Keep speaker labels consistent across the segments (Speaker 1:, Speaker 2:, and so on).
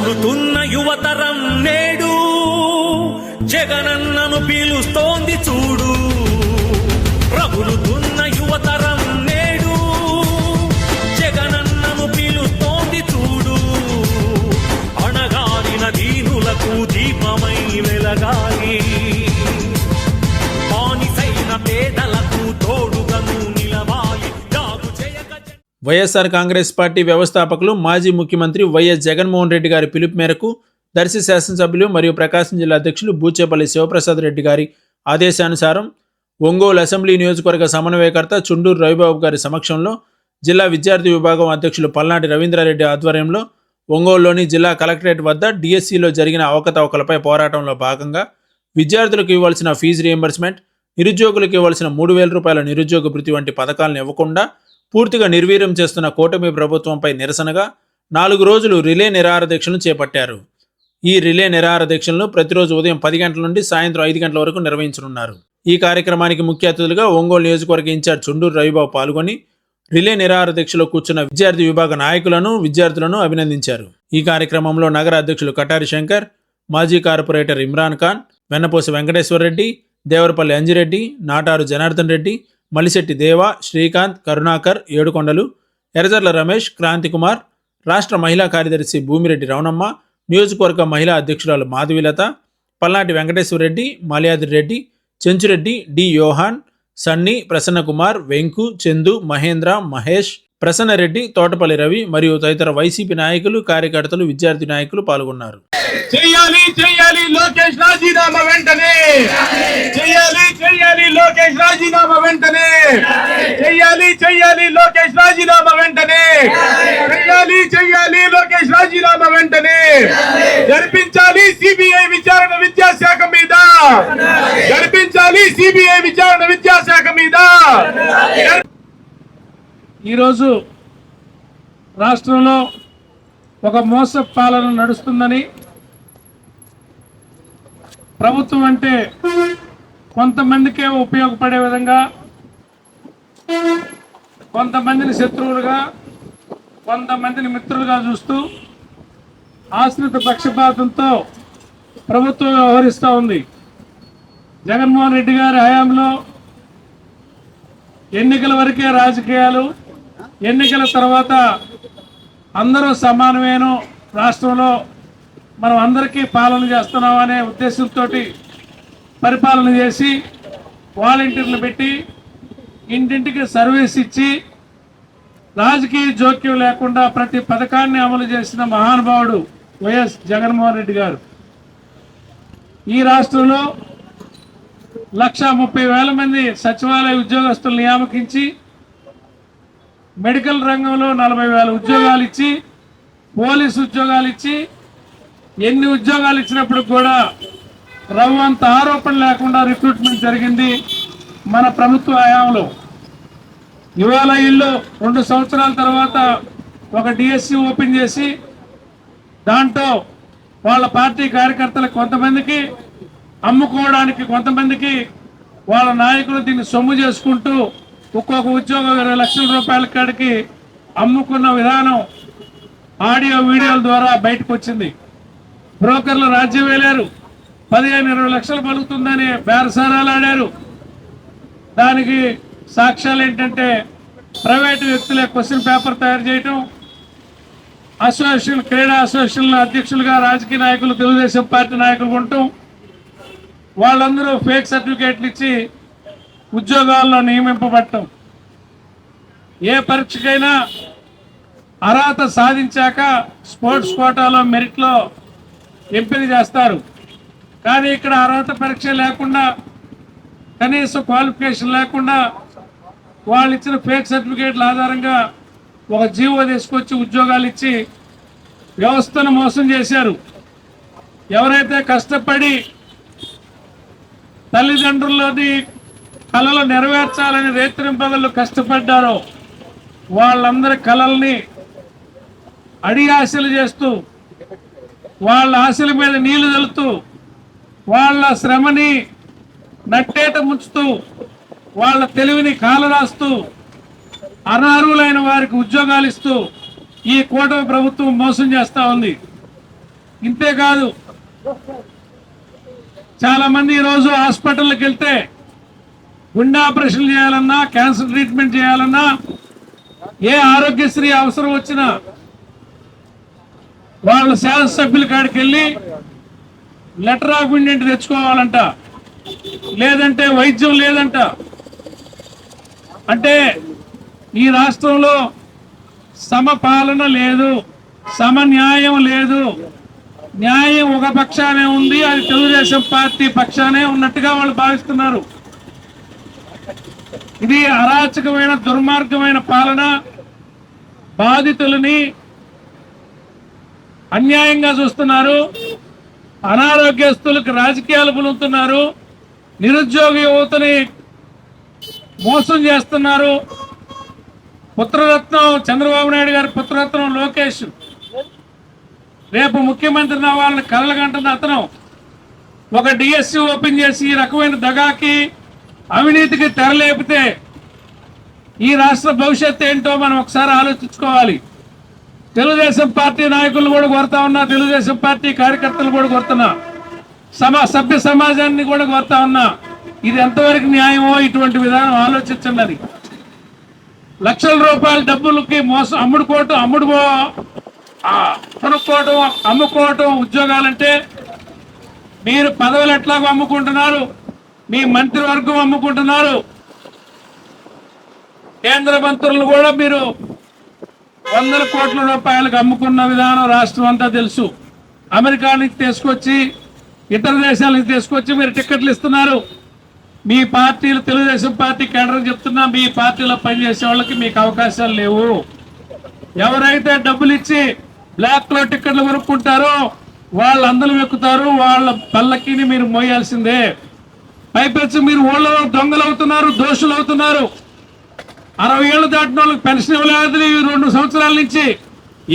Speaker 1: రగులుతున్న యువతరం నేడు జగనన్నను పీలుస్తోంది చూడు. రగులుతున్న యువతరం నేడు జగనన్నను పీలుస్తోంది చూడు. అణగారిన దీనులకు దీపమై వెలగాలి, బానిసైన పేదలకు తోడుగను నిలవాలి.
Speaker 2: వైఎస్ఆర్ కాంగ్రెస్ పార్టీ వ్యవస్థాపకులు మాజీ ముఖ్యమంత్రి వైఎస్ జగన్మోహన్ రెడ్డి గారి పిలుపు మేరకు దర్శి శాసనసభ్యులు మరియు ప్రకాశం జిల్లా అధ్యక్షులు బూచేపల్లి శివప్రసాద్ రెడ్డి గారి ఆదేశానుసారం ఒంగోలు అసెంబ్లీ నియోజకవర్గ సమన్వయకర్త చుండూరు రవిబాబు గారి సమక్షంలో జిల్లా విద్యార్థి విభాగం అధ్యక్షులు పల్నాటి రవీంద్రారెడ్డి ఆధ్వర్యంలో ఒంగోలులోని జిల్లా కలెక్టరేట్ వద్ద డిఎస్సిలో జరిగిన అవకతవకలపై పోరాటంలో భాగంగా విద్యార్థులకు ఇవ్వాల్సిన ఫీజు రియంబర్స్మెంట్, నిరుద్యోగులకు ఇవ్వాల్సిన 3,000 రూపాయల నిరుద్యోగ భృతి వంటి పథకాలను ఇవ్వకుండా పూర్తిగా నిర్వీర్యం చేస్తున్న కూటమి ప్రభుత్వంపై నిరసనగా 4 రోజులు రిలే నిరాహార దీక్షను చేపట్టారు. ఈ రిలే నిరాహార దీక్షలను ప్రతిరోజు ఉదయం 10 గంటల నుండి సాయంత్రం 5 గంటల వరకు నిర్వహించనున్నారు. ఈ కార్యక్రమానికి ముఖ్య అతిథులుగా ఒంగోలు నియోజకవర్గ ఇన్ఛార్జ్ చుండూరు రవిబాబు పాల్గొని రిలే నిరాహార దీక్షలో కూర్చున్న విద్యార్థి విభాగ నాయకులను, విద్యార్థులను అభినందించారు. ఈ కార్యక్రమంలో నగర అధ్యక్షులు కటారి శంకర్, మాజీ కార్పొరేటర్ ఇమ్రాన్ ఖాన్, వెన్నపోసి వెంకటేశ్వర రెడ్డి, దేవరపల్లి అంజిరెడ్డి, నాటారు జనార్దన్ రెడ్డి, మలిశెట్టి దేవ, శ్రీకాంత్, కరుణాకర్, ఏడుకొండలు, ఎర్రజర్ల రమేష్, క్రాంతికుమార్, రాష్ట్ర మహిళా కార్యదర్శి భూమిరెడ్డి రవణమ్మ, నియోజకవర్గ మహిళా అధ్యక్షురాలు మాధవిలత, పల్నాటి వెంకటేశ్వర రెడ్డి, మాల్యాద్రి రెడ్డి, చెంచురెడ్డి, డి యోహాన్, సన్నీ, ప్రసన్నకుమార్, వెంకు, చందు, మహేంద్ర, మహేష్, ప్రసన్నరెడ్డి, తోటపల్లి రవి మరియు తదితర వైసీపీ నాయకులు, కార్యకర్తలు, విద్యార్థి నాయకులు పాల్గొన్నారు.
Speaker 3: చెయ్యాలి చెయ్యాలి లోకేష్ రాజీనామా వెంటనే, చెయ్యాలి చెయ్యాలి లోకేష్ రాజీనామా వెంటనే, చెయ్యాలి చెయ్యాలి లోకేష్ రాజీనామా వెంటనే, చెయ్యాలి చెయ్యాలి లోకేష్ రాజీనామా వెంటనే, జరిపించాలి సిబిఐ విచారణ విద్యాశాఖ మీద, జరిపించాలి సిబిఐ విచారణ విద్యాశాఖ మీద. ఈరోజు రాష్ట్రంలో ఒక మోస పాలన నడుస్తుందని, ప్రభుత్వం అంటే కొంతమందికే ఉపయోగపడే విధంగా, కొంతమందిని శత్రువులుగా, కొంతమందిని మిత్రులుగా చూస్తూ ఆశ్రిత పక్షపాతంతో ప్రభుత్వం వ్యవహరిస్తూ ఉంది. జగన్మోహన్ రెడ్డి గారి హయాంలో ఎన్నికల వరకే రాజకీయాలు, ఎన్నికల తర్వాత అందరూ సమానమేను, రాష్ట్రంలో మనం అందరికీ పాలన చేస్తున్నాం అనే ఉద్దేశంతో పరిపాలన చేసి వాలంటీర్లు పెట్టి ఇంటింటికి సర్వీస్ ఇచ్చి రాజకీయ జోక్యం లేకుండా ప్రతి పథకాన్ని అమలు చేసిన మహానుభావుడు వైఎస్ జగన్మోహన్ రెడ్డి గారు. ఈ రాష్ట్రంలో 130,000 మంది సచివాలయ ఉద్యోగస్తులు నియామకించి, మెడికల్ రంగంలో 40,000 ఉద్యోగాలు ఇచ్చి, పోలీసు ఉద్యోగాలు ఇచ్చి, ఎన్ని ఉద్యోగాలు ఇచ్చినప్పుడు కూడా రవ్వంత ఆరోపణ లేకుండా రిక్రూట్మెంట్ జరిగింది మన ప్రభుత్వ హయాంలో. ఇవాళ ఇల్లు 2 సంవత్సరాల తర్వాత ఒక డిఎస్సి ఓపెన్ చేసి దాంట్లో వాళ్ళ పార్టీ కార్యకర్తలకు కొంతమందికి అమ్ముకోవడానికి, కొంతమందికి వాళ్ళ నాయకులు దీన్ని సొమ్ము చేసుకుంటూ ఒక్కొక్క ఉద్యోగం 20 లక్షల రూపాయల కాడికి అమ్ముకున్న విధానం ఆడియో వీడియోల ద్వారా బయటకు వచ్చింది. బ్రోకర్లు రాజ్యం వేలారు, 15-20 లక్షలు పలుకుతుందని బేరసారాలు ఆడారు. దానికి సాక్ష్యాలు ఏంటంటే ప్రైవేటు వ్యక్తులే క్వశ్చన్ పేపర్ తయారు చేయటం, అసోసియేషన్, క్రీడా అసోసియేషన్ల అధ్యక్షులుగా రాజకీయ నాయకులు, తెలుగుదేశం పార్టీ నాయకులు ఉండటం, వాళ్ళందరూ ఫేక్ సర్టిఫికేట్లు ఇచ్చి ఉద్యోగాల్లో నియమింపబడటం. ఏ పరీక్షకైనా అర్హత సాధించాక స్పోర్ట్స్ కోటాలో, మెరిట్లో ఎంపిక చేస్తారు. కానీ ఇక్కడ అర్హత పరీక్ష లేకుండా, కనీసం క్వాలిఫికేషన్ లేకుండా వాళ్ళు ఇచ్చిన ఫేక్ సర్టిఫికేట్ల ఆధారంగా ఒక జీవో తీసుకొచ్చి ఉద్యోగాలు ఇచ్చి వ్యవస్థను మోసం చేశారు. ఎవరైతే కష్టపడి తల్లిదండ్రులని కళలు నెరవేర్చాలని రేత్రింపగళ్ళు కష్టపడ్డారో వాళ్ళందరి కళల్ని అడియాశలు చేస్తూ, వాళ్ళ ఆశల మీద నీళ్లు చల్లుతూ, వాళ్ళ శ్రమని నట్టేట ముంచుతూ, వాళ్ళ తెలివిని కాలరాస్తూ, అనర్హులైన వారికి ఉద్యోగాలు ఇస్తూ ఈ కూటమి ప్రభుత్వం మోసం చేస్తూ ఉంది. ఇంతేకాదు చాలా మంది ఈరోజు హాస్పిటల్కి వెళ్తే గుండె ఆపరేషన్ చేయాలన్నా, క్యాన్సర్ ట్రీట్మెంట్ చేయాలన్నా, ఏ ఆరోగ్యశ్రీ అవసరం వచ్చినా వాళ్ళ శాసనసభ్యుల కాడికి వెళ్ళి లెటర్ ఆఫ్ ఇండెంట్ తెచ్చుకోవాలంట, లేదంటే వైద్యం లేదంట. అంటే ఈ రాష్ట్రంలో సమపాలన లేదు, సమన్యాయం లేదు. న్యాయం ఒక పక్షానే ఉంది, అది తెలుగుదేశం పార్టీ పక్షానే ఉన్నట్టుగా వాళ్ళు భావిస్తున్నారు. ఇది అరాచకమైన దుర్మార్గమైన పాలన. బాధితులని అన్యాయంగా చూస్తున్నారు, అనారోగ్యస్తులకు రాజకీయాలు పులుతున్నారు, నిరుద్యోగ యువతని మోసం చేస్తున్నారు. పుత్రరత్నం చంద్రబాబు నాయుడు గారి పుత్రరత్నం లోకేష్ రేపు ముఖ్యమంత్రి వాళ్ళని కలలుగంటున్న అతను ఒక డిఎస్సి ఓపెన్ చేసి ఈ రకమైన దగాకి, అవినీతికి తెరలేపితే ఈ రాష్ట్ర భవిష్యత్తు ఏంటో మనం ఒకసారి ఆలోచించుకోవాలి. తెలుగుదేశం పార్టీ నాయకులు కూడా కోరుతా ఉన్నా, తెలుగుదేశం పార్టీ కార్యకర్తలు కూడా కోరుతున్నా, సభ్య సమాజాన్ని కూడా కోరుతా ఉన్నా, ఇది ఎంతవరకు న్యాయమో ఇటువంటి విధానం ఆలోచించండి. అది లక్షల రూపాయల డబ్బులకి మోసం కొనుక్కోవటం, అమ్ముకోవటం ఉద్యోగాలంటే మీరు పదవులు ఎట్లాగో అమ్ముకుంటున్నారు, మీ మంత్రివర్గం అమ్ముకుంటున్నారు, కేంద్ర మంత్రులు కూడా మీరు వందల కోట్ల రూపాయలకు అమ్ముకున్న విధానం రాష్ట్రం అంతా తెలుసు. అమెరికా నుంచి తీసుకొచ్చి, ఇతర దేశాల నుంచి తీసుకొచ్చి మీరు టికెట్లు ఇస్తున్నారు. మీ పార్టీలు, తెలుగుదేశం పార్టీ కేంద్రం చెప్తున్నా, మీ పార్టీలో పనిచేసే వాళ్ళకి మీకు అవకాశాలు లేవు. ఎవరైతే డబ్బులు ఇచ్చి బ్లాక్ లో టికెట్లు కొనుక్కుంటారో వాళ్ళు అందరం ఎక్కుతారు, వాళ్ళ పల్లకిని మీరు మోయాల్సిందే. పైపెచ్చి మీరు ఊళ్ళో దొంగలు అవుతున్నారు, దోషులు అవుతున్నారు. 60 ఏళ్ళు దాటిన వాళ్ళకి పెన్షన్ ఇవ్వలేదు 2 సంవత్సరాల నుంచి.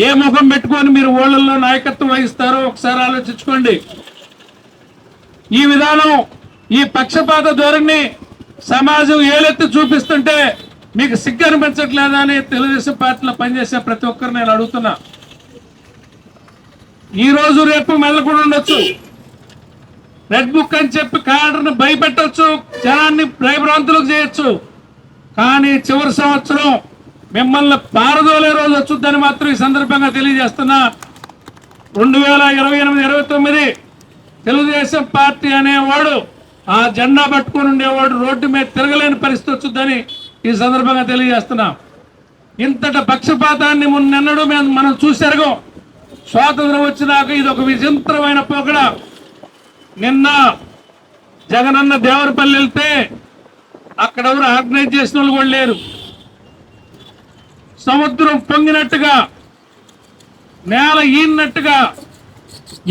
Speaker 3: ఏ ముఖం పెట్టుకొని మీరు ఊళ్ళల్లో నాయకత్వం వహిస్తారో ఒకసారి ఆలోచించుకోండి. ఈ విధానం, ఈ పక్షపాత ధోరణి సమాజం ఏలెత్తి చూపిస్తుంటే మీకు సిగ్గు అనిపించట్లేదా అని తెలుగుదేశం పార్టీలో పనిచేసే ప్రతి ఒక్కరు నేను అడుగుతున్నా. ఈ రోజు రేపు మెల్లకుండా ఉండొచ్చు, రెడ్ బుక్ అని చెప్పి కాడర్ని భయపెట్టొచ్చు, జనాన్ని భయభ్రాంతులకు చేయొచ్చు. కానీ చివరి సంవత్సరం మిమ్మల్ని పారదోలే రోజు వచ్చుద్దని మాత్రం ఈ సందర్భంగా తెలియజేస్తున్నా. 2028-29 తెలుగుదేశం పార్టీ అనేవాడు, ఆ జెండా పట్టుకుని ఉండేవాడు రోడ్డు మీద తిరగలేని పరిస్థితి వచ్చుద్దని ఈ సందర్భంగా తెలియజేస్తున్నా. ఇంతటి పక్షపాతాన్ని మున్నెన్నడూ మనం చూసెరగం. స్వాతంత్రం వచ్చినాక ఇది ఒక విచిత్రమైన పోకడ. నిన్న జగనన్న దేవరపల్లి వెళ్తే అక్కడ ఎవరు ఆర్గనైజ్ చేసిన వాళ్ళు కూడా లేరు. సముద్రం పొంగినట్టుగా, నేల ఈనట్టుగా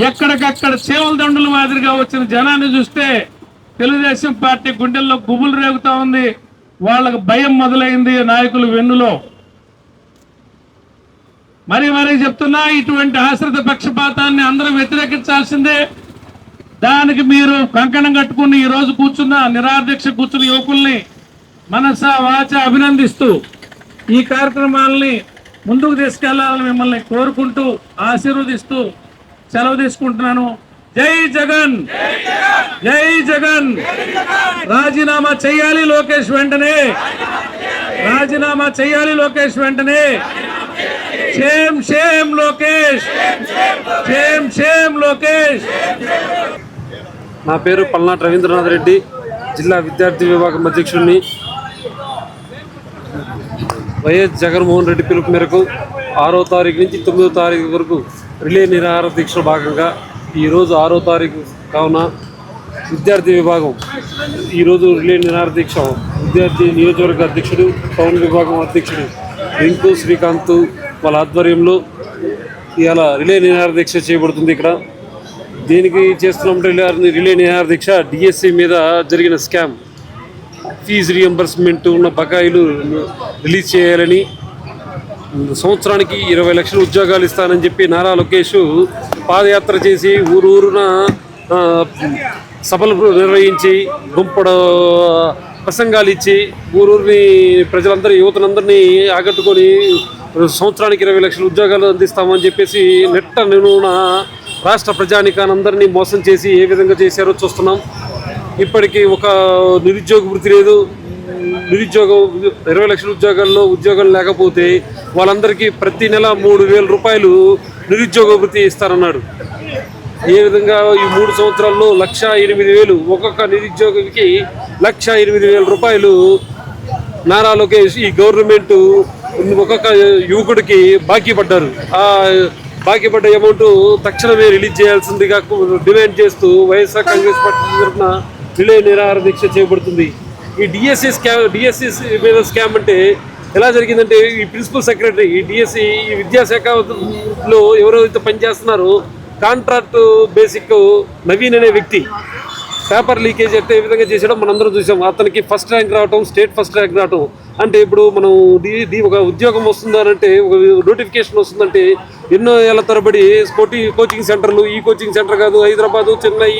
Speaker 3: ఎక్కడికక్కడ చేవల దండుల మాదిరిగా వచ్చిన జనాన్ని చూస్తే తెలుగుదేశం పార్టీ గుండెల్లో గుబులు రేగుతా ఉంది. వాళ్ళకు భయం మొదలైంది నాయకులు వెన్నులో. మరీ చెప్తున్నా, ఇటువంటి ఆశ్రిత పక్షపాతాన్ని అందరూ వ్యతిరేకించాల్సిందే. దానికి మీరు కంకణం కట్టుకుని ఈ రోజు కూర్చున్న నిరాదీక్ష కూర్చున్న యువకుల్ని మనస వాచ అభినందిస్తూ ఈ కార్యక్రమాలని ముందుకు తీసుకెళ్లాలని మిమ్మల్ని కోరుకుంటూ ఆశీర్వదిస్తూ సెలవు తీసుకుంటున్నాను. జై జగన్, జై జగన్. రాజీనామా చేయాలి లోకేష్ వెంటనే, రాజీనామా చేయాలి లోకేష్ వెంటనే. Shame shame Lokesh, shame shame Lokesh.
Speaker 4: నా పేరు పల్నాటి రవీంద్రనాథ్ రెడ్డి, జిల్లా విద్యార్థి విభాగం అధ్యక్షుడిని. వైఎస్ జగన్మోహన్ రెడ్డి పిలుపు మేరకు 6వ తారీఖు నుంచి 9వ తారీఖు వరకు రిలే నిరాహార దీక్షలో భాగంగా ఈరోజు 6వ తారీఖు కావున విద్యార్థి విభాగం ఈరోజు రిలే నిరాహార దీక్ష విద్యార్థి నియోజకవర్గ అధ్యక్షుడు, టౌన్ విభాగం అధ్యక్షుడు రింకు శ్రీకాంత్ వాళ్ళ ఆధ్వర్యంలో ఇవాళ రిలే నిరాహార దీక్ష చేయబడుతుంది. ఇక్కడ దీనికి చేస్తున్నప్పుడు రిలే నిరాహార దీక్ష డిఎస్సి మీద జరిగిన స్కామ్, ఫీజు రియంబర్స్మెంట్ ఉన్న బకాయిలు రిలీజ్ చేయాలని, సంవత్సరానికి 20 లక్షల ఉద్యోగాలు ఇస్తానని చెప్పి నారా లోకేష్ పాదయాత్ర చేసి ఊరూరున సభలు నిర్వహించి గుంపడ ప్రసంగాలు ఇచ్చి ఊరూరిని ప్రజలందరూ యువతలందరినీ ఆకట్టుకొని సంవత్సరానికి 20 లక్షల ఉద్యోగాలు అందిస్తామని చెప్పేసి నెట్ట నిలువున రాష్ట్ర ప్రజానికానందరినీ మోసం చేసి ఏ విధంగా చేశారో చూస్తున్నాం. ఇప్పటికీ ఒక నిరుద్యోగ వృత్తి లేదు. నిరుద్యోగం 20 లక్షల ఉద్యోగాల్లో ఉద్యోగం లేకపోతే వాళ్ళందరికీ ప్రతి నెల 3,000 రూపాయలు నిరుద్యోగ వృత్తి ఇస్తారన్నాడు. ఏ విధంగా ఈ 3 సంవత్సరాల్లో 1,08,000 ఒక్కొక్క నిరుద్యోగికి 1,08,000 రూపాయలు నారా లోకేష్ ఈ గవర్నమెంట్ ఒక్కొక్క యువకుడికి బాకీ పడ్డారు. ఆ బాకీ పడ్డ అమౌంట్ తక్షణమే రిలీజ్ చేయాల్సిందిగా డిమాండ్ చేస్తూ వైఎస్ఆర్ కాంగ్రెస్ పార్టీ తరఫున రిలే నిరాహార దీక్ష చేయబడుతుంది. ఈ డిఎస్సి మీద స్కామ్ అంటే ఎలా జరిగిందంటే ఈ ప్రిన్సిపల్ సెక్రటరీ ఈ డిఎస్సి ఈ విద్యాశాఖలో ఎవరైతే పనిచేస్తున్నారో కాంట్రాక్ట్ బేసిక్ నవీన్ అనే వ్యక్తి పేపర్ లీకేజ్ అయితే ఏ విధంగా చేసాడో మనందరం చూసాం. అతనికి ఫస్ట్ ర్యాంక్ రావటం, స్టేట్ ఫస్ట్ ర్యాంక్ రావటం. అంటే ఇప్పుడు మనం ఒక ఉద్యోగం వస్తుందనంటే, ఒక నోటిఫికేషన్ వస్తుందంటే ఎన్నో ఏళ్ల తరబడి కోచింగ్ సెంటర్లు, ఈ కోచింగ్ సెంటర్ కాదు హైదరాబాదు, చెన్నై,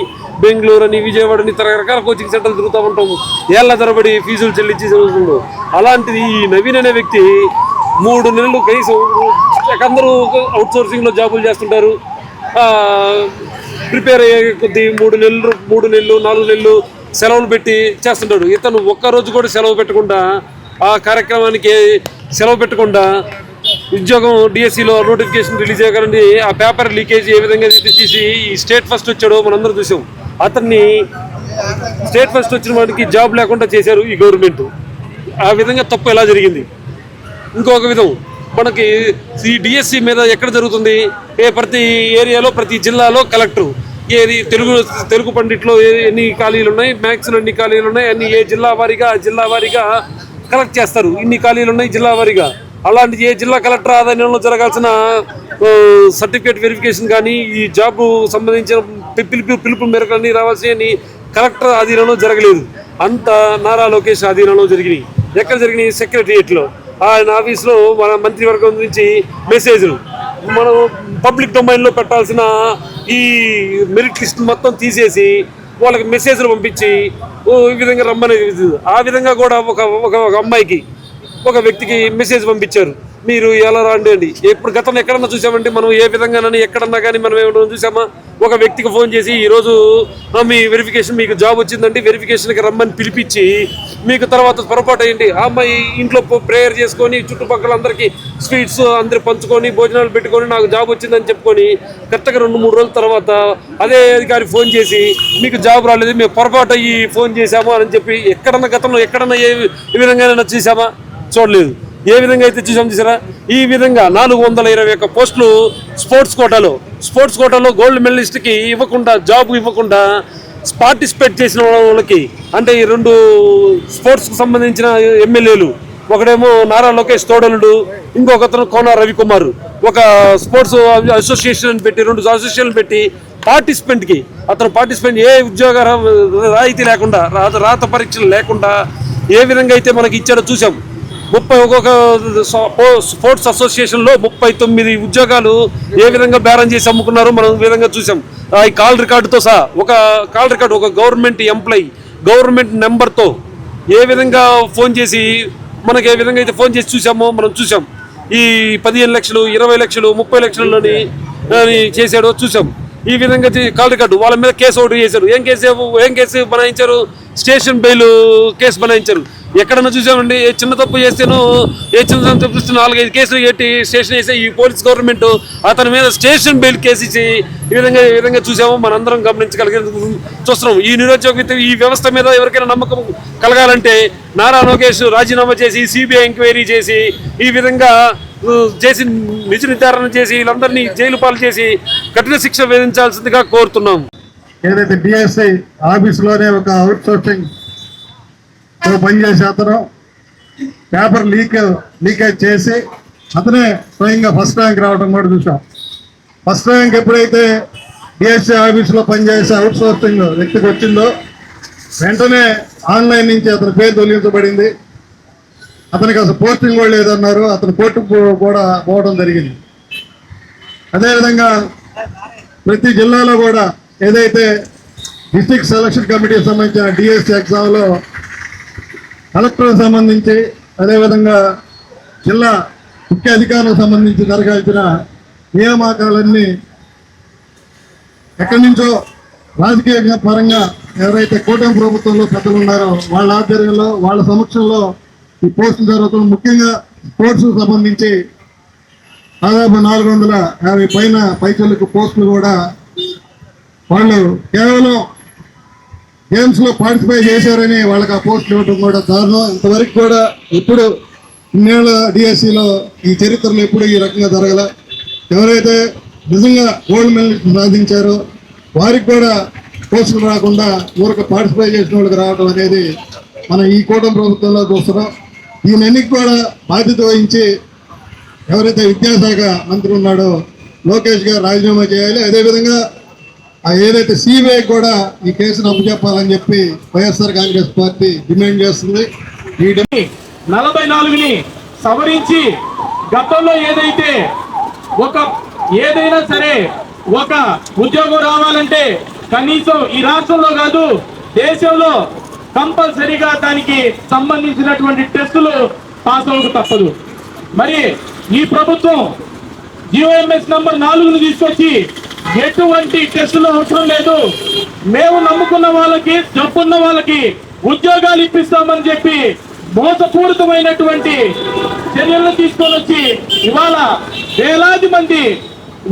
Speaker 4: బెంగళూరు అని, విజయవాడ అని రకరకాల కోచింగ్ సెంటర్లు తిరుగుతూ ఉంటాము. ఏళ్ల తరబడి ఫీజులు చెల్లించి చదువుతుండో. అలాంటిది ఈ నవీన్ అనే వ్యక్తి 3 నెలలు కనీసం అందరూ అవుట్ సోర్సింగ్లో జాబులు చేస్తుంటారు. ప్రిపేర్ అయ్యే కొద్ది 3 నెలలు 4 నెలలు సెలవులు పెట్టి చేస్తుంటాడు. ఇతను ఒక్కరోజు కూడా సెలవు పెట్టకుండా, ఆ కార్యక్రమానికి సెలవు పెట్టకుండా ఉద్యోగం డిఎస్సిలో నోటిఫికేషన్ రిలీజ్ చేయగానే ఆ పేపర్ లీకేజ్ ఏ విధంగా తీసి ఈ స్టేట్ ఫస్ట్ వచ్చాడో మనందరం చూసాం. అతన్ని స్టేట్ ఫస్ట్ వచ్చిన వాడికి జాబ్ లేకుండా చేశారు ఈ గవర్నమెంట్. ఆ విధంగా తప్పు ఎలా జరిగింది? ఇంకొక విధం, మనకి ఈ డిఎస్సి మీద ఎక్కడ జరుగుతుంది? ప్రతి ఏరియాలో, ప్రతి జిల్లాలో కలెక్టరు తెలుగు పండిట్లో ఎన్ని ఖాళీలు ఉన్నాయి, మ్యాథ్స్లో ఎన్ని ఖాళీలు ఉన్నాయి అన్ని ఏ జిల్లా వారీగా కలెక్ట్ చేస్తారు. ఇన్ని ఖాళీలు ఉన్నాయి జిల్లా వారీగా. అలాంటి ఏ జిల్లా కలెక్టర్ ఆధ్వర్యంలో జరగాల్సిన సర్టిఫికేట్ వెరిఫికేషన్ కానీ, ఈ జాబ్ సంబంధించిన పిలుపు మేరకు అన్ని రావాల్సిన కలెక్టర్ ఆధీనంలో జరగలేదు. అంతా నారా లోకేష్ ఆధీనంలో జరిగినాయి. ఎక్కడ జరిగినాయి? సెక్రటరియట్లో. ఆయన ఆఫీస్లో మన మంత్రివర్గం నుంచి మెసేజ్లు మనం పబ్లిక్ డొమైన్లో పెట్టాల్సిన ఈ మెరిట్ లిస్ట్ మొత్తం తీసేసి వాళ్ళకి మెసేజ్లు పంపించి ఈ విధంగా రమ్మని. ఆ విధంగా కూడా ఒక అమ్మాయికి, ఒక వ్యక్తికి మెసేజ్ పంపించారు, మీరు ఎలా రాండి అండి. ఇప్పుడు గతంలో ఎక్కడన్నా చూసామంటే మనం ఏ విధంగానని ఎక్కడన్నా కానీ మనం ఏమన్నా చూసామా? ఒక వ్యక్తికి ఫోన్ చేసి ఈరోజు మీ వెరిఫికేషన్, మీకు జాబ్ వచ్చిందండి, వెరిఫికేషన్కి రమ్మని పిలిపించి మీకు తర్వాత పొరపాటు అయ్యింది. ఆ అమ్మాయి ఇంట్లో ప్రేయర్ చేసుకొని చుట్టుపక్కల అందరికీ స్వీట్స్ అందరు పంచుకొని భోజనాలు పెట్టుకొని నాకు జాబ్ వచ్చిందని చెప్పుకొని కరెక్ట్గా 2-3 రోజుల తర్వాత అదే అధికారి ఫోన్ చేసి మీకు జాబ్ రాలేదు, మేము పొరపాటు అయ్యి ఫోన్ చేశాము అని చెప్పి ఎక్కడన్నా గతంలో ఎక్కడన్నా ఏ విధంగా చూసామా? చూడలేదు. ఏ విధంగా అయితే చూసారా? ఈ విధంగా 421 పోస్టులు స్పోర్ట్స్ కోటాలో గోల్డ్ మెడలిస్ట్కి ఇవ్వకుండా, జాబ్ ఇవ్వకుండా పార్టిసిపేట్ చేసిన వాళ్ళకి, అంటే ఈ 2 స్పోర్ట్స్కి సంబంధించిన ఎమ్మెల్యేలు, ఒకడేమో నారా లోకేష్ తోడలుడు, ఇంకొకతను కోన రవికుమార్, ఒక స్పోర్ట్స్ అసోసియేషన్ పెట్టి 2 అసోసియేషన్లు పెట్టి పార్టిసిపెంట్కి పార్టిసిపెంట్ ఏ ఉద్యోగ రాయితీ లేకుండా, రాత పరీక్షలు లేకుండా ఏ విధంగా అయితే మనకి ఇచ్చాడో చూసాం. ఒక్కొక్క స్పోర్ట్స్ అసోసియేషన్లో 39 ఉద్యోగాలు ఏ విధంగా బేరం చేసి అమ్ముకున్నారో మనం విధంగా చూసాం. ఈ కాల్ రికార్డుతో సహా ఒక గవర్నమెంట్ ఎంప్లాయీ గవర్నమెంట్ నెంబర్తో ఏ విధంగా ఫోన్ చేసి మనకి ఏ విధంగా అయితే ఫోన్ చేసి చూసామో మనం చూసాం. ఈ 15 లక్షలు, 20 లక్షలు, 30 లక్షలని చేశాడో చూసాం. ఈ విధంగా కాల్ రికార్డు వాళ్ళ మీద కేసు ఒకటి చేశారు. ఏం కేసు బనాయించారు? స్టేషన్ బెయిల్ కేసు బనాయించారు. ఎక్కడన్నా చూసామండి? ఏ చిన్న తప్పు చేస్తేనో, ఏ చిన్న తప్పు 4-5 కేసులు పెట్టి స్టేషన్ వేసే ఈ పోలీస్ గవర్నమెంట్ అతని మీద స్టేషన్ బెయిల్ కేసు ఇచ్చి ఈ విధంగా చూసామో మనందరం చూస్తున్నాం. ఈ నిరుద్యోగ ఈ వ్యవస్థ మీద ఎవరికైనా నమ్మకం కలగాలంటే నారా లోకేష్ రాజీనామా చేసి సిబిఐ ఎంక్వైరీ చేసి ఈ విధంగా చేసి నిజ నిర్ధారణ చేసి వీళ్ళందరినీ జైలు పాలు చేసి కఠిన శిక్ష విధించాల్సిందిగా కోరుతున్నాం.
Speaker 5: ఏదైతే డిఎస్ఐ ఆఫీసులోనే ఒక అవుట్ సోర్సింగ్ పనిచేసే అతను పేపర్ లీకేజ్ చేసి అతనే స్వయంగా ఫస్ట్ ర్యాంక్ రావడం కూడా చూసాం. ఫస్ట్ ర్యాంక్ ఎప్పుడైతే డిఎస్ఐ ఆఫీసులో పనిచేసే అవుట్ సోర్సింగ్ వ్యక్తికి వచ్చిందో వెంటనే ఆన్లైన్ నుంచి అతని పేరు తొలగించబడింది. అతనికి అసలు పోస్టింగ్ కూడా లేదన్నారు. అతను కోర్టుకు కూడా పోవడం జరిగింది. అదేవిధంగా ప్రతి జిల్లాలో కూడా ఏదైతే డిస్ట్రిక్ట్ సెలక్షన్ కమిటీకి సంబంధించిన డిఎస్సి ఎగ్జామ్లో కలెక్టర్కి సంబంధించి, అదేవిధంగా జిల్లా ముఖ్య అధికారులకు సంబంధించి జరగాల్సిన నియామకాలన్నీ ఎక్కడి నుంచో రాజకీయ పరంగా ఎవరైతే కూటమి ప్రభుత్వంలో పెద్దలు ఉన్నారో వాళ్ళ ఆధ్వర్యంలో వాళ్ళ సమక్షంలో ఈ పోస్టులు జరుగుతుంది. ముఖ్యంగా స్పోర్ట్స్ సంబంధించి దాదాపు 450 పైన పైచలకు పోస్టులు కూడా వాళ్ళు కేవలం గేమ్స్ లో పార్టిసిపేట్ చేశారని వాళ్ళకి ఆ పోస్టులు ఇవ్వడం కూడా దారుణం. ఇంతవరకు కూడా ఎప్పుడు ఇన్నేళ్ల డిఎస్సిలో ఈ చరిత్రలో ఎప్పుడు ఈ రకంగా జరగల. ఎవరైతే నిజంగా గోల్డ్ మెడల్ సాధించారో వారికి కూడా పోస్టులు రాకుండా ఊరికి పార్టిసిపేట్ చేసిన వాళ్ళకి రావడం అనేది మనం ఈ కూటమి ప్రభుత్వంలో చూస్తున్నాం. దీనికి కూడా బాధ్యత వహించి ఎవరైతే విద్యాశాఖ మంత్రి ఉన్నాడో లోకేష్ గారు రాజీనామా చేయాలి. అదేవిధంగా ఏదైతే సిబిఐ కూడా ఈ కేసును అప్పచెప్పాలని చెప్పి వైఎస్ఆర్ కాంగ్రెస్ పార్టీ డిమాండ్ చేస్తుంది. ఈ
Speaker 3: 44ని సవరించి గతంలో ఏదైనా సరే ఒక ఉద్యోగం రావాలంటే కనీసం ఈ రాష్ట్రంలో కాదు దేశంలో కంపల్సరీగా దానికి సంబంధించినటువంటి టెస్టులు పాస్ అవ్వక తప్పదు. మరి ఈ ప్రభుత్వం జిఓఎంఎస్ నంబర్ 4ను తీసుకొచ్చి ఎటువంటి టెస్టులు అవసరం లేదు, మేము నమ్ముకున్న వాళ్ళకి జబ్బున్న వాళ్ళకి ఉద్యోగాలు ఇప్పిస్తామని చెప్పి మోసపూరితమైనటువంటి చర్యలను తీసుకొని వచ్చి ఇవాళ వేలాది మంది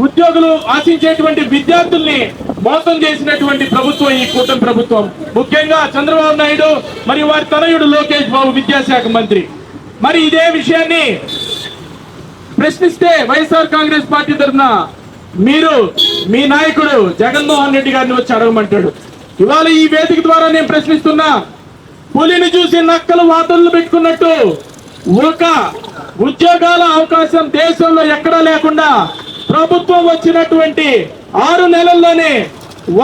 Speaker 3: ఉద్యోగులు ఆశించేటువంటి విద్యార్థుల్ని మోసం చేసినటువంటి ప్రభుత్వం ఈ కూటమి ప్రభుత్వం. ముఖ్యంగా చంద్రబాబు నాయుడు మరియు వారి తనయుడు లోకేష్ బాబు విద్యాశాఖ మంత్రి. మరి ఇదే విషయాన్ని ప్రశ్నిస్తే వైఎస్ఆర్ కాంగ్రెస్ పార్టీ తరఫున మీరు మీ నాయకుడు జగన్మోహన్ రెడ్డి గారిని వచ్చి అడగమంటాడు. ఇవాళ ఈ వేదిక ద్వారా నేను ప్రశ్నిస్తున్నా, పులిని చూసి నక్కలు వాతలు పెట్టుకున్నట్టు ఒక ఉద్యోగాల అవకాశం దేశంలో ఎక్కడా లేకుండా ప్రభుత్వం వచ్చినటువంటి 6 నెలల్లోనే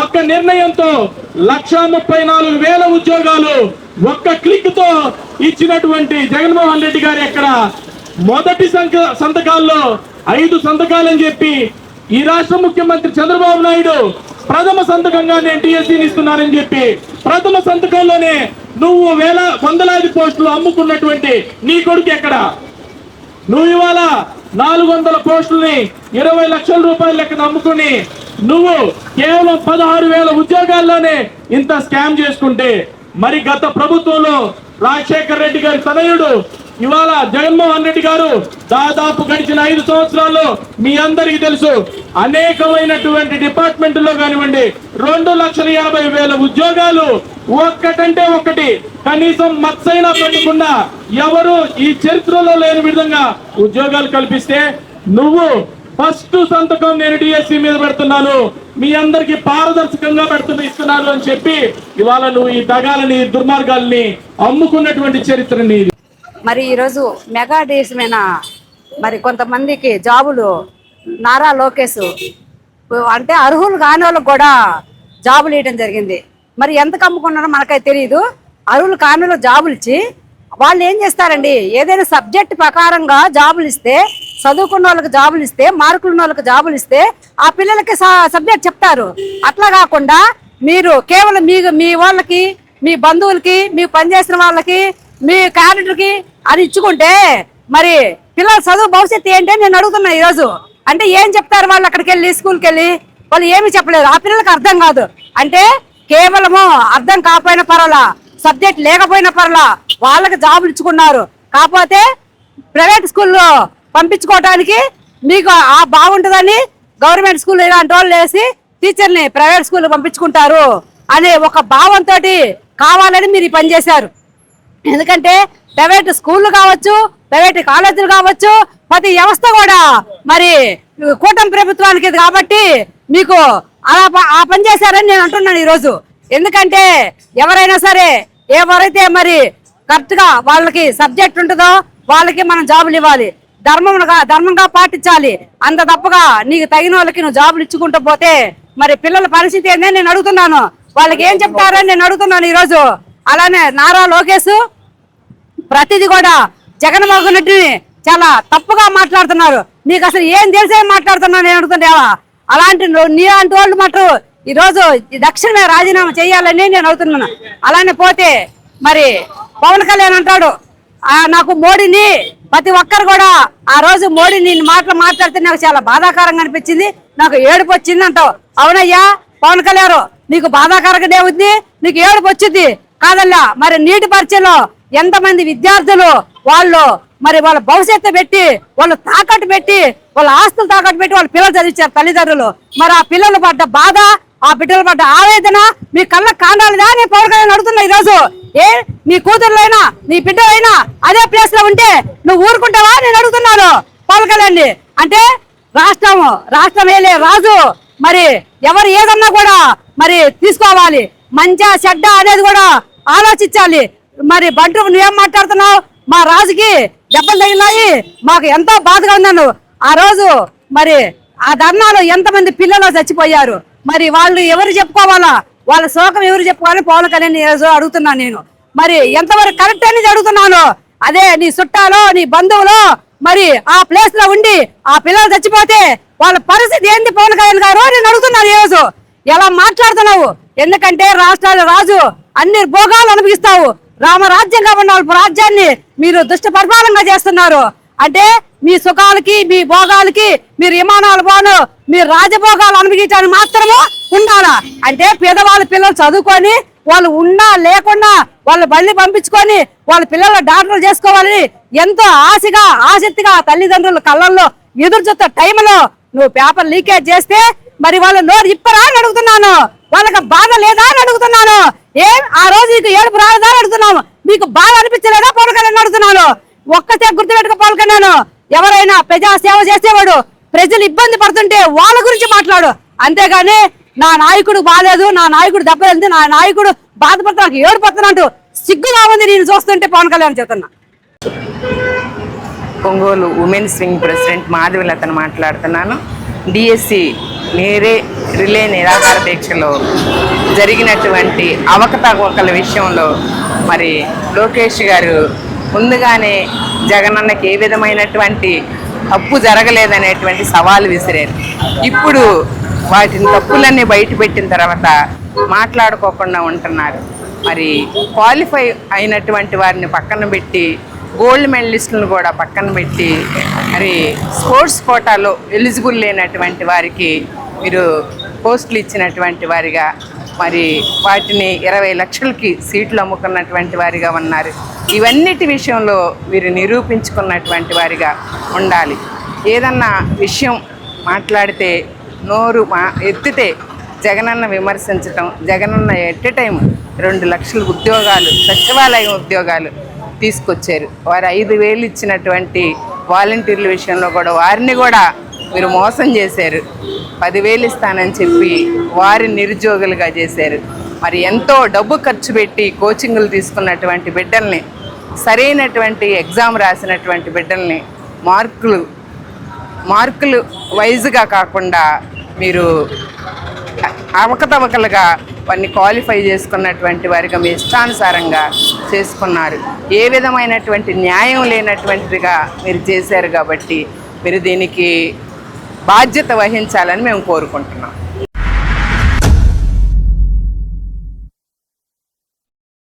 Speaker 3: ఒక్క నిర్ణయంతో 1,34,000 ఉద్యోగాలు ఒక్క క్లిక్ తో ఇచ్చినటువంటి జగన్మోహన్ రెడ్డి గారు ఎక్కడ మొదటి సంతకాల్లో 5 సంతకాలని చెప్పి ఈ రాష్ట్ర ముఖ్యమంత్రి చంద్రబాబు నాయుడు ప్రథమ సంతకంగా నేను టీఎస్సీని ఇస్తున్నానని చెప్పి ప్రథమ సంతకంలోనే నువ్వు వందలాది పోస్టులు అమ్ముకున్నటువంటి నీ కొడుకు ఎక్కడ? నువ్వు ఇవాళ 400 పోస్టుల్ని 20 లక్షల రూపాయల లెక్కన అమ్ముకుని నువ్వు కేవలం 16,000 ఉద్యోగాల్లోనే ఇంత స్కామ్ చేసుకుంటే మరి గత ప్రభుత్వంలో రాజశేఖర్ రెడ్డి గారి తనయుడు ఇవాళ జగన్మోహన్ రెడ్డి గారు దాదాపు గడిచిన 5 సంవత్సరాల్లో మీ అందరికీ తెలుసు అనేకమైనటువంటి డిపార్ట్మెంట్లో కానివ్వండి 2,80,000 ఉద్యోగాలు ఒక్కటంటే ఒక్కటి కనీసం మత్సైనా పెట్టకుండా ఎవరు ఈ చరిత్రలో లేని విధంగా ఉద్యోగాలు కల్పిస్తే నువ్వు ఫస్ట్ సంతకం నేను డిఎస్సి మీద పెడుతున్నాను, మీ అందరికి పారదర్శకంగా ఇస్తున్నాను అని చెప్పి ఇవాళ నువ్వు ఈ దగాలని దుర్మార్గాలని అమ్ముకున్నటువంటి చరిత్ర నీది.
Speaker 6: మరి ఈరోజు మెగా దేశమైన మరి కొంతమందికి జాబులు నారా లోకేష్ అంటే అర్హులు కాని వాళ్ళకు కూడా జాబులు ఇవ్వడం జరిగింది. మరి ఎంత కమ్ముకున్నారో మనకైతే తెలియదు. అర్హులు కాని వాళ్ళు జాబులు ఇచ్చి వాళ్ళు ఏం చేస్తారండి, ఏదైనా సబ్జెక్ట్ ప్రకారంగా జాబులు ఇస్తే చదువుకున్న వాళ్ళకి జాబులు ఇస్తే మార్కులు ఉన్న వాళ్ళకి జాబులు ఇస్తే ఆ పిల్లలకి సబ్జెక్ట్ చెప్తారు. అట్లా కాకుండా మీరు కేవలం మీ వాళ్ళకి మీ బంధువులకి మీ పనిచేసిన వాళ్ళకి మీ క్యారెక్టర్కి అది ఇచ్చుకుంటే మరి పిల్లల చదువు భవిష్యత్తు ఏంటి నేను అడుగుతున్నా ఈరోజు. అంటే ఏం చెప్తారు వాళ్ళు అక్కడికి వెళ్ళి స్కూల్కి వెళ్ళి వాళ్ళు ఏమి చెప్పలేరు. ఆ పిల్లలకు అర్థం కాదు. అంటే కేవలము అర్థం కాకపోయినా పర్వాలా, సబ్జెక్ట్ లేకపోయినా పర్వాలా వాళ్ళకి జాబులు ఇచ్చుకున్నారు. కాకపోతే ప్రైవేట్ స్కూల్లో పంపించుకోవడానికి మీకు ఆ బాగుంటుందని గవర్నమెంట్ స్కూల్ ఇలాంటి వాళ్ళు వేసి టీచర్ని ప్రైవేట్ స్కూల్ పంపించుకుంటారు అనే ఒక భావంతో కావాలని మీరు పని చేశారు. ఎందుకంటే ప్రైవేట్ స్కూళ్ళు కావచ్చు, ప్రైవేట్ కాలేజీలు కావచ్చు, ప్రతి వ్యవస్థ కూడా మరి కూటమి ప్రభుత్వానికి కాబట్టి మీకు అలా ఆ పని చేశారని నేను అంటున్నాను ఈరోజు. ఎందుకంటే ఎవరైనా సరే ఎవరైతే మరి కరెక్ట్ గా వాళ్ళకి సబ్జెక్ట్ ఉంటుందో వాళ్ళకి మనం జాబులు ఇవ్వాలి, ధర్మంగా పాటించాలి. అంత తప్పగా నీకు తగిన వాళ్ళకి నువ్వు జాబులు ఇచ్చుకుంటూ పోతే మరి పిల్లల పరిస్థితి ఏంటని నేను అడుగుతున్నాను. వాళ్ళకి ఏం చెప్తారని నేను అడుగుతున్నాను ఈరోజు. అలానే నారా లోకేష్ ప్రతిదీ కూడా జగన్మోహన్ రెడ్డిని చాలా తప్పుగా మాట్లాడుతున్నారు. నీకు అసలు ఏం తెలిసే మాట్లాడుతున్నా నేను అడుగుతున్నావా? అలాంటి నీలాంటి వాళ్ళు మటు ఈరోజు దక్షిణమే రాజీనామా చేయాలని నేను అడుగుతున్నాను. అలానే పోతే మరి పవన్ కళ్యాణ్ అంటాడు నాకు మోడీని, ప్రతి ఒక్కరు కూడా ఆ రోజు మోడీ నేను మాట్లాడితే నాకు చాలా బాధాకరంగా అనిపించింది, నాకు ఏడుపు వచ్చింది అంటావు. అవునయ్యా, పవన్ కళ్యాణ్ నీకు బాధాకరంగానే ఉంది, నీకు ఏడుపు వచ్చింది కాదల్లా. మరి నీటి పరీక్షలో ఎంతమంది విద్యార్థులు వాళ్ళు మరి వాళ్ళ భవిష్యత్తు పెట్టి వాళ్ళు తాకట్టు పెట్టి వాళ్ళ ఆస్తులు తాకట్టు పెట్టి వాళ్ళ పిల్లలు చదివించారు తల్లిదండ్రులు. మరి ఆ పిల్లలు పడ్డ బాధ, ఆ బిడ్డలు పడ్డ ఆవేదన మీ కళ్ళ కాండాలిదా అని పవన్ కళ్యాణ్ అడుగుతున్నా ఈ రోజు. నీ కూతుర్లైనా నీ బిడ్డలైనా అదే ప్లేస్ లో ఉంటే నువ్వు ఊరుకుంటావా నేను అడుగుతున్నాను పవన్ కళ్యాణ్. అంటే రాష్ట్రం వేలే రాజు, మరి ఎవరు ఏదన్నా కూడా మరి తీసుకోవాలి, మంచిగా చెడ్డ అనేది కూడా ఆలోచించాలి. మరి బంటు నువ్వేం మాట్లాడుతున్నావు? మా రాజుకి దెబ్బలు తగిలినాయి, మాకు ఎంతో బాధగా ఉన్నాను. ఆ రోజు మరి ఆ ధర్నాలో ఎంతమంది పిల్లలు చచ్చిపోయారు, మరి వాళ్ళు ఎవరు చెప్పుకోవాలా, వాళ్ళ శోకం ఎవరు చెప్పుకోవాలి పవన్ కళ్యాణ్ అడుగుతున్నాను నేను. మరి ఎంతవరకు కరెక్ట్ అనేది అడుగుతున్నాను. అదే నీ చుట్టాలో నీ బంధువులో మరి ఆ ప్లేస్ లో ఉండి ఆ పిల్లలు చచ్చిపోతే వాళ్ళ పరిస్థితి ఏంది పవన్ కళ్యాణ్ గారు నేను అడుగుతున్నాను. ఈ రోజు ఎలా మాట్లాడుతున్నావు? ఎందుకంటే రాష్ట్రాల రాజు అన్ని భోగాలు అనుభవిస్తావు, రామరాజ్యంగా ఉన్న రాజ్యాన్ని మీరు దుష్ట పరిపాలనగా చేస్తున్నారు. అంటే మీ సుఖాలకి మీ భోగాలకి మీరు విమానాలు పోను మీరు రాజభోగాలు అనుభవించడానికి మాత్రమే ఉండాలా? అంటే పేదవాళ్ళ పిల్లలు చదువుకొని వాళ్ళు ఉన్నా లేకుండా వాళ్ళు బళ్ళి పంపించుకొని వాళ్ళ పిల్లల డాక్టర్లు చేసుకోవాలని ఎంతో ఆసక్తిగా తల్లిదండ్రుల కళ్ళల్లో ఎదురు చూస్తా టైంలో నువ్వు పేపర్ లీకేజ్ చేస్తే మరి వాళ్ళు నోరు ఇప్పరా అని అడుగుతున్నాను. వాళ్ళకి బాధ లేదా అని అడుగుతున్నాను. ఆ రోజు నీకు ఏడుపు రాలేదా అని అడుగుతున్నాను. మీకు బాధ అనిపించలేదా పవన్ కళ్యాణ్ అడుగుతున్నాను. ఒక్కటే గుర్తుపెట్టుకో పవన్ కళ్యాణ్, ఎవరైనా ప్రజా సేవ చేసేవాడు ప్రజలు ఇబ్బంది పడుతుంటే వాళ్ళ గురించి మాట్లాడు, అంతేగాని నా నాయకుడు బాగాలేదు, నా నాయకుడు దెబ్బతింది, నా నాయకుడు బాధపడుతున్నా నాకు ఏడుపడుతున్నట్టు సిగ్గుగా ఉంది నేను చూస్తుంటే పవన్ కళ్యాణ్ చెప్తున్నా.
Speaker 7: ఒంగోలు ఉమెన్స్ వింగ్ ప్రెసిడెంట్ మాధవిలతను మాట్లాడుతున్నాను. డిఎస్సి రిలే నిరాహార దీక్షలో జరిగినటువంటి అవకతవకల విషయంలో మరి లోకేష్ గారు ముందుగానే జగనన్నకి ఏ విధమైనటువంటి తప్పు జరగలేదనేటువంటి సవాలు విసిరారు. ఇప్పుడు వాటిని తప్పులన్నీ బయటపెట్టిన తర్వాత మాట్లాడుకోకుండా ఉంటున్నారు. మరి క్వాలిఫై అయినటువంటి వారిని పక్కన పెట్టి గోల్డ్ మెడలిస్టులను కూడా పక్కన పెట్టి మరి స్పోర్ట్స్ కోటాలో ఎలిజిబుల్ లేనటువంటి వారికి మీరు పోస్టులు ఇచ్చినటువంటి వారిగా మరి వాటిని 20 లక్షలకి సీట్లు అమ్ముకున్నటువంటి వారిగా ఉన్నారు. ఇవన్నిటి విషయంలో మీరు నిరూపించుకున్నటువంటి వారిగా ఉండాలి. ఏదన్నా విషయం మాట్లాడితే నోరు ఎత్తితే జగనన్న విమర్శించటం, జగనన్న ఎట్ టైం 2 లక్షల ఉద్యోగాలు సచివాలయం ఉద్యోగాలు తీసుకొచ్చారు. వారు 5,000 ఇచ్చినటువంటి వాలంటీర్ల విషయంలో కూడా వారిని కూడా మీరు మోసం చేశారు. 10,000 ఇస్తానని చెప్పి వారిని నిరుద్యోగులుగా చేశారు. మరి ఎంతో డబ్బు ఖర్చు పెట్టి కోచింగులు తీసుకున్నటువంటి బిడ్డల్ని, సరైనటువంటి ఎగ్జామ్ రాసినటువంటి బిడ్డల్ని మార్కులు వైజ్గా కాకుండా మీరు అవకతవకలుగా వారిని క్వాలిఫై చేసుకున్నటువంటి వారిగా మీ ఇష్టానుసారంగా చేసుకున్నారు. ఏ విధమైనటువంటి న్యాయం లేనటువంటిదిగా మీరు చేశారు. కాబట్టి మీరు దీనికి బాధ్యత వహించాలని మేము కోరుకుంటున్నాం.